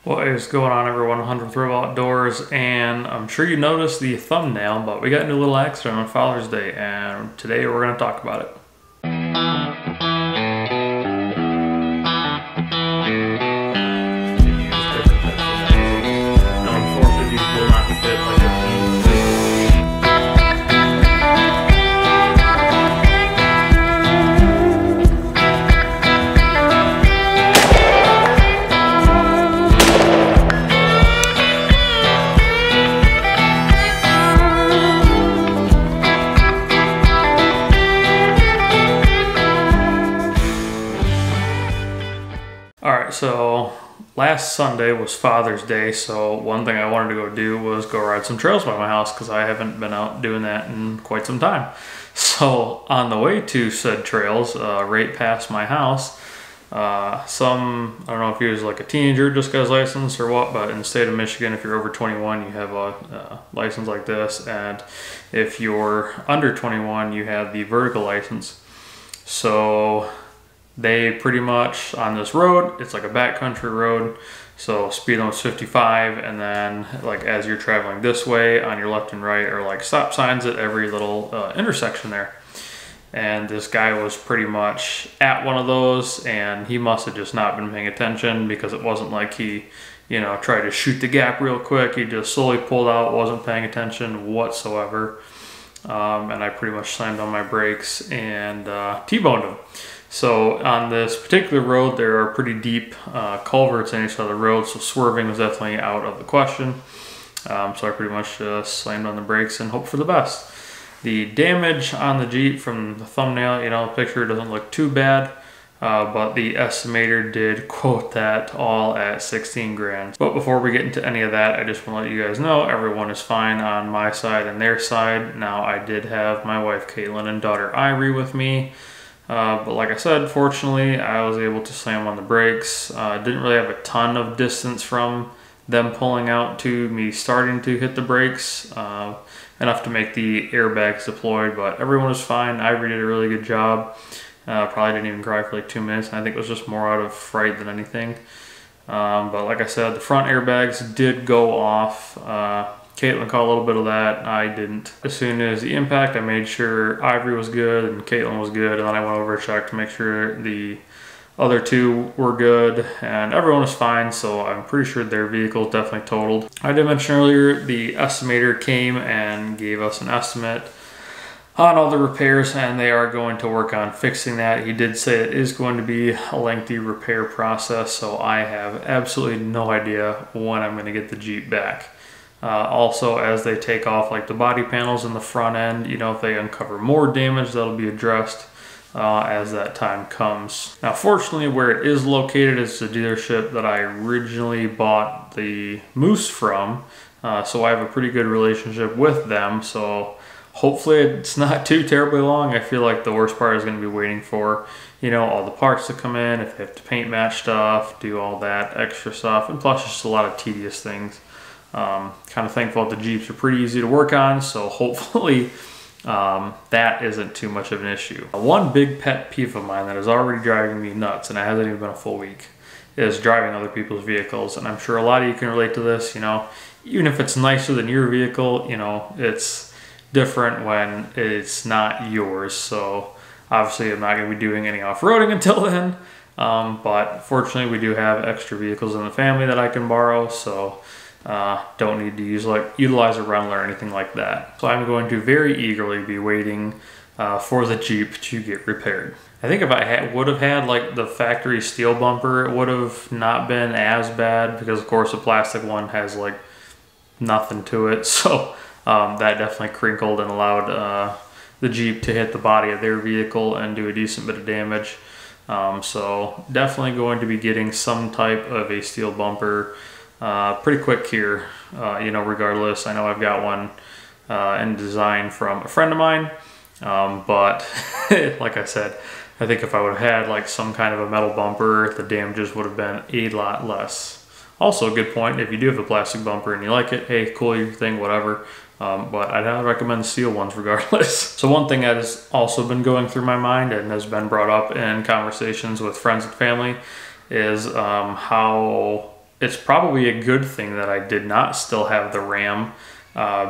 What is going on, everyone? Hunter Thrill Outdoors, and I'm sure you noticed the thumbnail, but we got into a little accident on Father's Day, and today we're going to talk about it. So last Sunday was Father's Day, so one thing I wanted to go do was go ride some trails by my house because I haven't been out doing that in quite some time. So on the way to said trails, right past my house, I don't know if he was like a teenager, just got his license or what, but in the state of Michigan, if you're over 21, you have a license like this, and if you're under 21, you have the vertical license. So they pretty much, on this road, it's like a backcountry road, so speed limit's 55, and then like as you're traveling this way, on your left and right are like stop signs at every little intersection there. And this guy was pretty much at one of those, and he must have just not been paying attention, because it wasn't like he, tried to shoot the gap real quick. He just slowly pulled out, wasn't paying attention whatsoever. And I pretty much slammed on my brakes and T-boned him. So on this particular road, there are pretty deep culverts in each side of the road, so swerving was definitely out of the question. So I pretty much slammed on the brakes and hoped for the best. The damage on the Jeep from the thumbnail, the picture doesn't look too bad, but the estimator did quote that all at 16 grand. But before we get into any of that, I just want to let you guys know everyone is fine on my side and their side. Now, I did have my wife Caitlin and daughter Ivory with me. But like I said, fortunately, I was able to slam on the brakes. Didn't really have a ton of distance from them pulling out to me starting to hit the brakes, enough to make the airbags deployed, but everyone was fine. Ivory did a really good job. Probably didn't even cry for like 2 minutes, and I think it was just more out of fright than anything. But like I said, the front airbags did go off. Caitlin caught a little bit of that. I didn't. As soon as the impact, I made sure Ivory was good and Caitlin was good, and then I went over and checked to make sure the other two were good, and everyone was fine, so I'm pretty sure their vehicle definitely totaled. I did mention earlier, the estimator came and gave us an estimate on all the repairs, and they are going to work on fixing that. He did say it is going to be a lengthy repair process, so I have absolutely no idea when I'm going to get the Jeep back. Also, as they take off like the body panels in the front end, if they uncover more damage, that'll be addressed as that time comes. Now, fortunately, where it is located is the dealership that I originally bought the Moose from, so I have a pretty good relationship with them, so hopefully it's not too terribly long. I feel like the worst part is going to be waiting for, all the parts to come in, if they have to paint match stuff, do all that extra stuff, and plus just a lot of tedious things. Kind of thankful the Jeeps are pretty easy to work on, so hopefully that isn't too much of an issue. One big pet peeve of mine that is already driving me nuts, and it hasn't even been a full week, is driving other people's vehicles. And I'm sure a lot of you can relate to this. Even if it's nicer than your vehicle, it's different when it's not yours. So obviously I'm not going to be doing any off-roading until then, but fortunately we do have extra vehicles in the family that I can borrow, so don't need to utilize a rental or anything like that. So I'm going to very eagerly be waiting for the Jeep to get repaired. I think if I would have had like the factory steel bumper, it would have not been as bad, because of course the plastic one has like nothing to it. So that definitely crinkled and allowed the Jeep to hit the body of their vehicle and do a decent bit of damage. So definitely going to be getting some type of a steel bumper pretty quick here, regardless. I know I've got one in design from a friend of mine, but like I said, I think if I would have had like some kind of a metal bumper, the damages would have been a lot less. Also, a good point, if you do have a plastic bumper and you like it, hey, cool, your thing, whatever. But I'd recommend steel ones regardless. So one thing that has also been going through my mind and has been brought up in conversations with friends and family is how it's probably a good thing that I did not still have the Ram,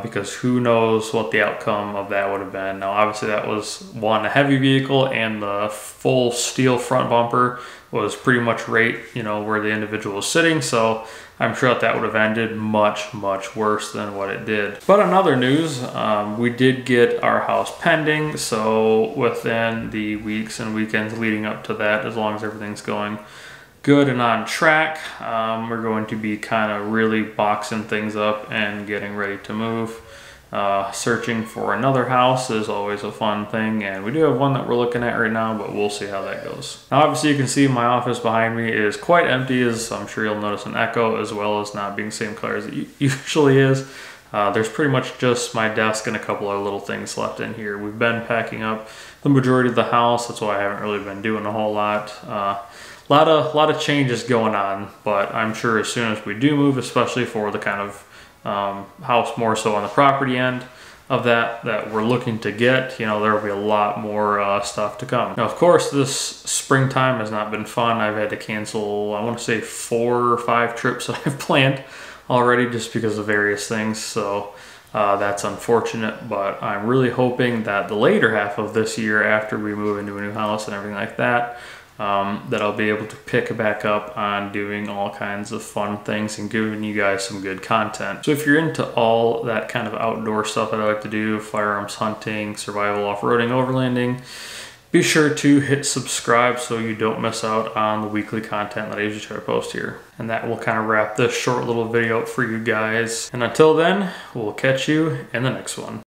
because who knows what the outcome of that would have been. Now obviously that was one, a heavy vehicle, and the full steel front bumper was pretty much right, you know, where the individual was sitting, so I'm sure that would have ended much worse than what it did. But in other news, we did get our house pending, so within the weeks and weekends leading up to that, as long as everything's going good and on track, we're going to be kind of really boxing things up and getting ready to move. Searching for another house is always a fun thing, and we do have one that we're looking at right now, but we'll see how that goes. Now obviously you can see my office behind me is quite empty, as I'm sure you'll notice an echo, as well as not being the same color as it usually is. There's pretty much just my desk and a couple of little things left in here. We've been packing up the majority of the house, that's why I haven't really been doing a whole lot. Lot of changes going on, but I'm sure as soon as we do move, especially for the kind of house more so on the property end of that we're looking to get, you know, there will be a lot more stuff to come. Now of course this springtime has not been fun. I've had to cancel, I want to say 4 or 5 trips that I've planned already just because of various things, so that's unfortunate, but I'm really hoping that the later half of this year, after we move into a new house and everything like that, that I'll be able to pick back up on doing all kinds of fun things and giving you guys some good content. So if you're into all that kind of outdoor stuff that I like to do, firearms hunting, survival, off-roading, overlanding, be sure to hit subscribe so you don't miss out on the weekly content that I usually try to post here. And that will kind of wrap this short little video up for you guys. And until then, we'll catch you in the next one.